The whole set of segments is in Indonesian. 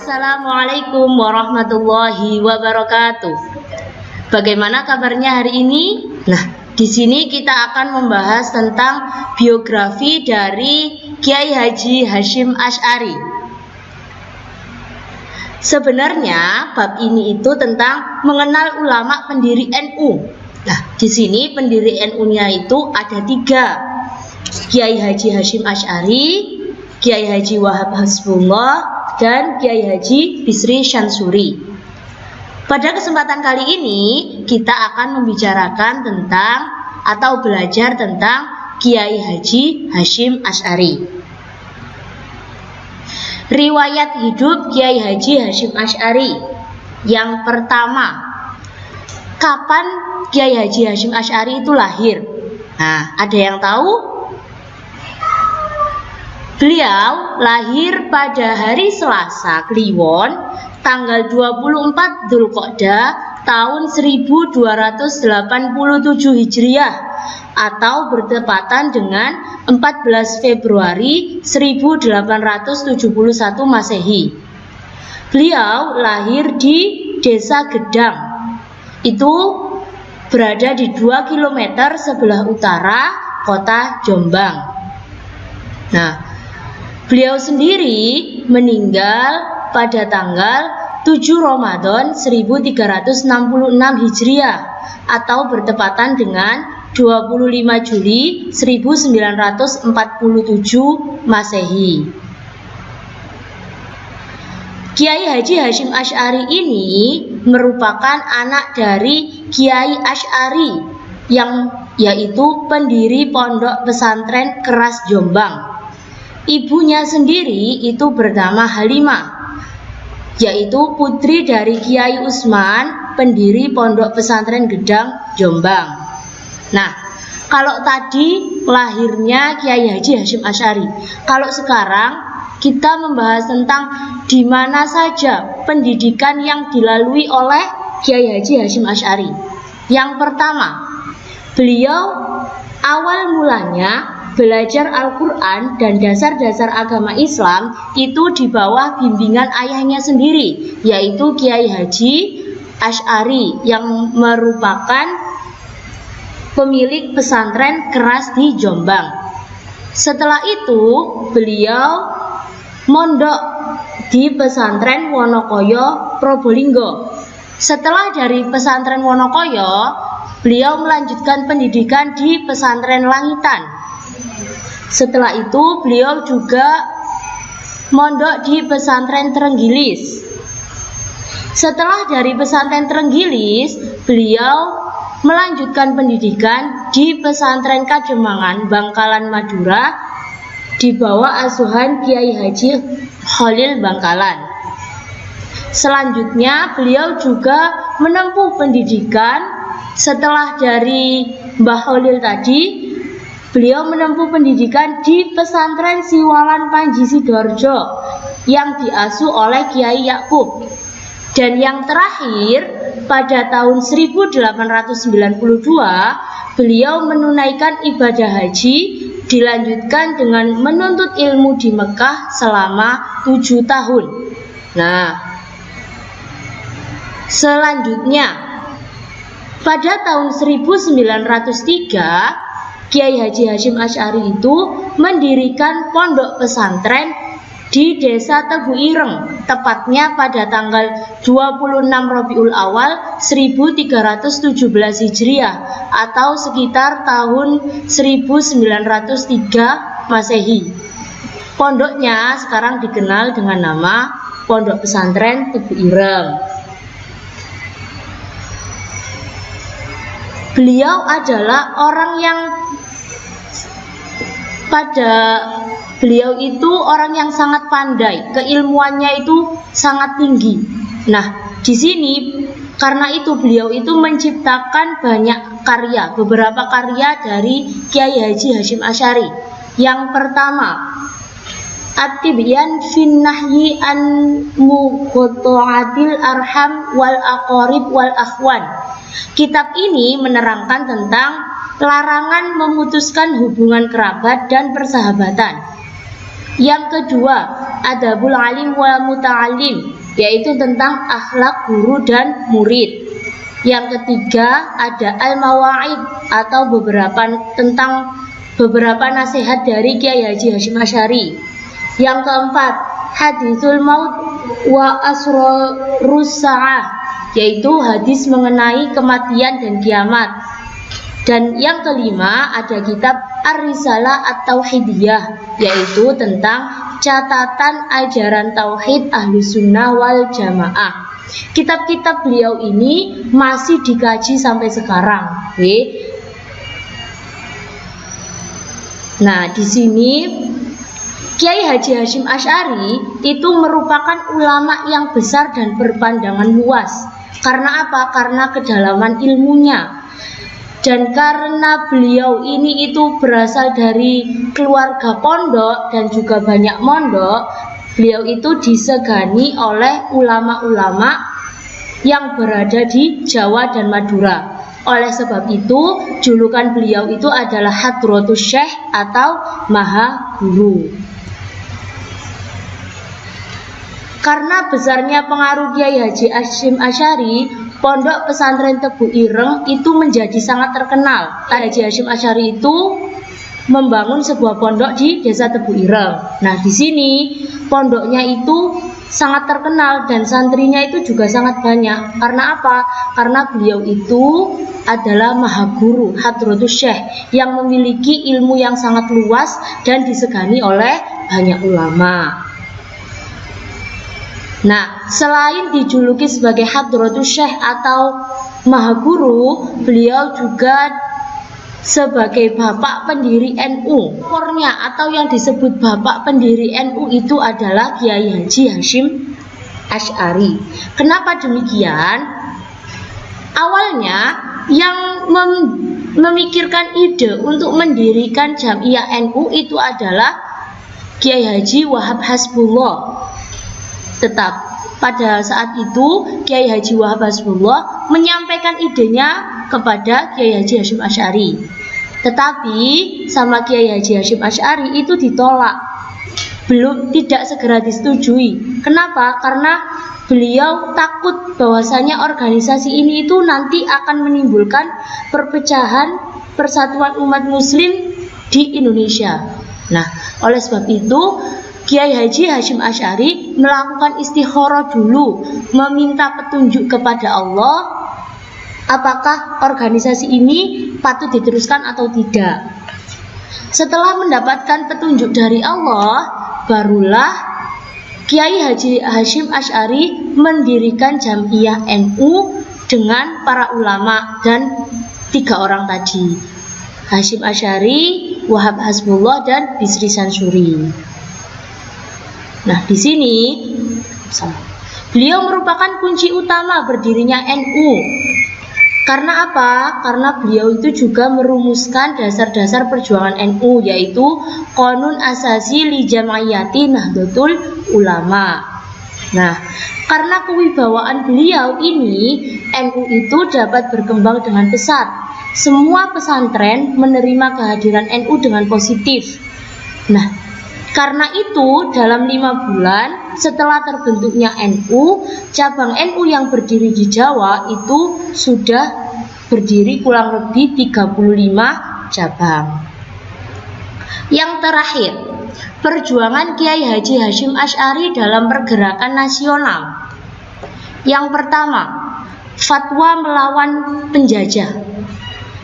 Assalamualaikum warahmatullahi wabarakatuh. Bagaimana kabarnya hari ini? Nah, di sini kita akan membahas tentang biografi dari Kiai Haji Hasyim Asy'ari. Sebenarnya bab ini itu tentang mengenal ulama pendiri NU. Nah, di sini pendiri NU-nya itu ada 3. Kiai Haji Hasyim Asy'ari, Kiai Haji Wahab Hasbullah, dan Kiai Haji Bisri Syansuri. Pada kesempatan kali ini kita akan membicarakan tentang atau belajar tentang Kiai Haji Hasyim Asy'ari. Riwayat hidup Kiai Haji Hasyim Asy'ari. Yang pertama, kapan Kiai Haji Hasyim Asy'ari itu lahir? Nah, ada yang tahu? Beliau lahir pada hari Selasa Kliwon tanggal 24 Dzulqa'dah tahun 1287 Hijriah atau bertepatan dengan 14 Februari 1871 Masehi. Beliau lahir di Desa Gedang. Itu berada di 2 km sebelah utara kota Jombang. Nah, beliau sendiri meninggal pada tanggal 7 Ramadan 1366 Hijriah atau bertepatan dengan 25 Juli 1947 Masehi. Kiai Haji Hasyim Asy'ari ini merupakan anak dari Kiai Asy'ari yang yaitu pendiri Pondok Pesantren Keras Jombang. Ibunya sendiri itu bernama Halimah, yaitu putri dari Kiai Usman, pendiri Pondok Pesantren Gedang, Jombang. Nah, kalau tadi lahirnya Kiai Haji Hasyim Asy'ari, kalau sekarang kita membahas tentang di mana saja pendidikan yang dilalui oleh Kiai Haji Hasyim Asy'ari. Yang pertama, beliau awal mulanya belajar Al-Quran dan dasar-dasar agama Islam itu di bawah bimbingan ayahnya sendiri, yaitu Kiai Haji Asy'ari yang merupakan pemilik pesantren Keras di Jombang. Setelah itu beliau mondok di pesantren Wonokoyo, Probolinggo. Setelah dari pesantren Wonokoyo, beliau melanjutkan pendidikan di pesantren Langitan. Setelah itu beliau juga mondok di pesantren Trenggilis. Setelah dari pesantren Trenggilis, beliau melanjutkan pendidikan di pesantren Kademangan, Bangkalan, Madura di bawah asuhan Kiai Haji Khalil Bangkalan. Selanjutnya beliau juga menempuh pendidikan setelah dari Mbah Khalil tadi. Beliau menempuh pendidikan di pesantren Siwalan Panji Sidoarjo yang diasuh oleh Kiai Yakub. Dan yang terakhir, pada tahun 1892, beliau menunaikan ibadah haji, dilanjutkan dengan menuntut ilmu di Mekah selama 7 tahun. Nah, selanjutnya, pada tahun 1903, Kiai Haji Hasyim Asy'ari itu mendirikan pondok pesantren di Desa Tebu Ireng, tepatnya pada tanggal 26 Rabiul Awal 1317 Hijriah atau sekitar tahun 1903 Masehi. Pondoknya sekarang dikenal dengan nama Pondok Pesantren Tebu Ireng. Beliau adalah orang yang beliau itu orang yang sangat pandai, keilmuannya itu sangat tinggi. Nah, di sini karena itu beliau itu menciptakan banyak karya, beberapa karya dari Kiai Haji Hasyim Asy'ari. Yang pertama, At-Tibyan fin Nahyi an Muqatta'atil Arham wal Aqarib wal Akhwan. Kitab ini menerangkan tentang larangan memutuskan hubungan kerabat dan persahabatan. Yang kedua, adabul alim wal muta'alim, yaitu tentang akhlak guru dan murid. Yang ketiga, ada al-mawaid atau tentang beberapa nasihat dari Kiai Haji Hasyim Asy'ari. Yang keempat, haditsul maut wa asrarus sa'ah, yaitu hadis mengenai kematian dan kiamat. Dan yang kelima, ada kitab Ar-Risalah At-Tauhidiyah, yaitu tentang catatan ajaran tauhid Ahlus Sunnah wal Jamaah. Kitab-kitab beliau ini masih dikaji sampai sekarang. Oke. Nah, di sini Kiai Haji Hasyim Asy'ari itu merupakan ulama yang besar dan berpandangan luas. Karena apa? Karena kedalaman ilmunya. Dan karena beliau ini itu berasal dari keluarga pondok dan juga banyak mondok, beliau itu disegani oleh ulama-ulama yang berada di Jawa dan Madura. Oleh sebab itu, julukan beliau itu adalah Hadratus Syekh atau Maha Guru. Karena besarnya pengaruh Kiai Haji Hasyim Asy'ari, Pondok Pesantren Tebu Ireng itu menjadi sangat terkenal. Haji Hasyim Asy'ari itu membangun sebuah pondok di Desa Tebu Ireng. Nah, di sini pondoknya itu sangat terkenal dan santrinya itu juga sangat banyak. Karena apa? Karena beliau itu adalah Maha Guru, Hadratus Syekh, yang memiliki ilmu yang sangat luas dan disegani oleh banyak ulama. Nah, selain dijuluki sebagai Hadratus Syekh atau Maha Guru, beliau juga sebagai bapak pendiri NU. Kornya atau yang disebut bapak pendiri NU itu adalah Kiai Haji Hasyim Asy'ari. Kenapa demikian? Awalnya yang memikirkan ide untuk mendirikan Jamiah NU itu adalah Kiai Haji Wahab Hasbullah. Tetap pada saat itu Kiai Haji Wahab Hasbullah menyampaikan idenya kepada Kiai Haji Hasyim Asy'ari. Tetapi sama Kiai Haji Hasyim Asy'ari itu ditolak. Tidak segera disetujui. Kenapa? Karena beliau takut bahwasanya organisasi ini itu nanti akan menimbulkan perpecahan persatuan umat muslim di Indonesia. Nah, oleh sebab itu Kiai Haji Hasyim Asy'ari melakukan istikharah dulu, meminta petunjuk kepada Allah apakah organisasi ini patut diteruskan atau tidak. Setelah mendapatkan petunjuk dari Allah, barulah Kiai Haji Hasyim Asy'ari mendirikan Jamiah NU dengan para ulama dan 3 orang tadi, Hasyim Asy'ari, Wahab Hasbullah, dan Bisri Sansuri. Nah, di sini beliau merupakan kunci utama berdirinya NU. Karena apa? Karena beliau itu juga merumuskan dasar-dasar perjuangan NU, yaitu Qanun Asasi li Jam'iyati Nahdlatul Ulama. Nah, karena kewibawaan beliau ini, NU itu dapat berkembang dengan pesat. Semua pesantren menerima kehadiran NU dengan positif. Nah, karena itu dalam 5 bulan setelah terbentuknya NU, cabang NU yang berdiri di Jawa itu sudah berdiri kurang lebih 35 cabang. Yang terakhir, perjuangan Kiai Haji Hasyim Asy'ari dalam pergerakan nasional. Yang pertama, fatwa melawan penjajah.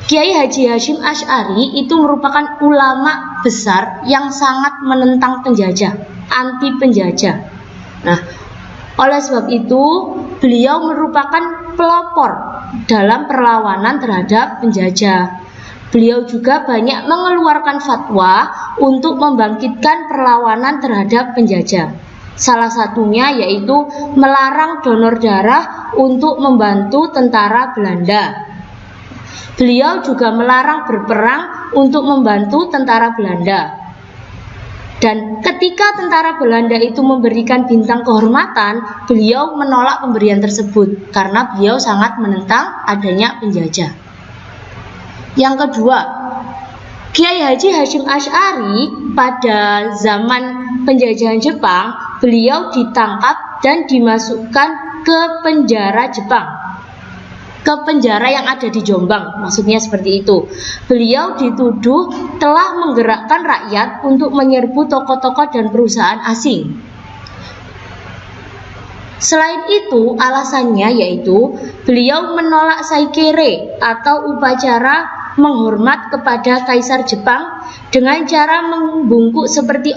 Kiai Haji Hasyim Asy'ari itu merupakan ulama besar yang sangat menentang penjajah, anti penjajah. Nah, oleh sebab itu beliau merupakan pelopor dalam perlawanan terhadap penjajah. Beliau juga banyak mengeluarkan fatwa untuk membangkitkan perlawanan terhadap penjajah. Salah satunya yaitu melarang donor darah untuk membantu tentara Belanda. Beliau juga melarang berperang untuk membantu tentara Belanda. Dan ketika tentara Belanda itu memberikan bintang kehormatan, beliau menolak pemberian tersebut karena beliau sangat menentang adanya penjajah. Yang kedua, Kiai Haji Hasyim Asy'ari pada zaman penjajahan Jepang, beliau ditangkap dan dimasukkan ke penjara Jepang, ke penjara yang ada di Jombang, maksudnya seperti itu. Beliau dituduh telah menggerakkan rakyat untuk menyerbu tokoh-tokoh dan perusahaan asing. Selain itu, alasannya yaitu beliau menolak saikere atau upacara menghormat kepada Kaisar Jepang dengan cara membungkuk seperti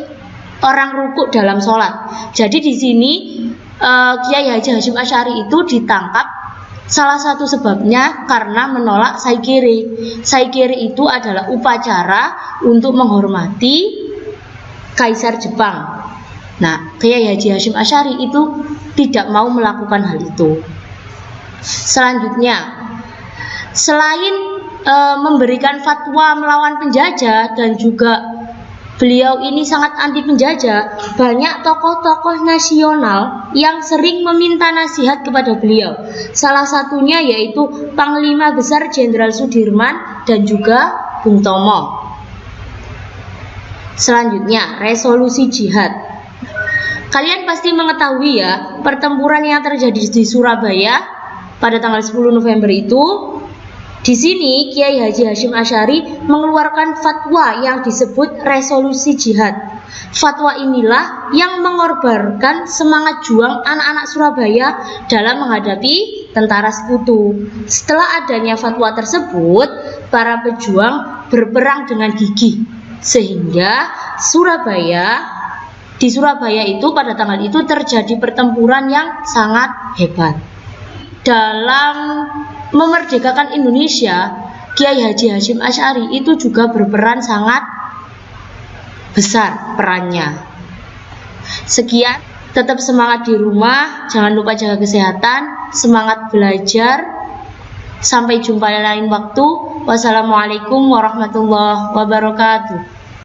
orang rukuk dalam sholat. Jadi di sini Kiai Haji Hasyim Asy'ari itu ditangkap. Salah satu sebabnya karena menolak saikere. Saikere itu adalah upacara untuk menghormati Kaisar Jepang. Nah, Kiai Haji Hasyim Asy'ari itu tidak mau melakukan hal itu. Selanjutnya, selain memberikan fatwa melawan penjajah dan juga beliau ini sangat anti penjajah, banyak tokoh-tokoh nasional yang sering meminta nasihat kepada beliau. Salah satunya yaitu Panglima Besar Jenderal Sudirman dan juga Bung Tomo. Selanjutnya, resolusi jihad. Kalian pasti mengetahui ya, pertempuran yang terjadi di Surabaya pada tanggal 10 November itu. Di sini Kiai Haji Hasyim Asy'ari mengeluarkan fatwa yang disebut resolusi jihad. Fatwa inilah yang mengorbankan semangat juang anak-anak Surabaya dalam menghadapi tentara sekutu. Setelah adanya fatwa tersebut, para pejuang berperang dengan gigih, sehingga di Surabaya itu pada tanggal itu terjadi pertempuran yang sangat hebat. Dalam memerdekakan Indonesia, Kiai Haji Hasyim Asy'ari itu juga berperan sangat besar perannya. Sekian, tetap semangat di rumah, jangan lupa jaga kesehatan, semangat belajar. Sampai jumpa lain waktu. Wassalamualaikum warahmatullahi wabarakatuh.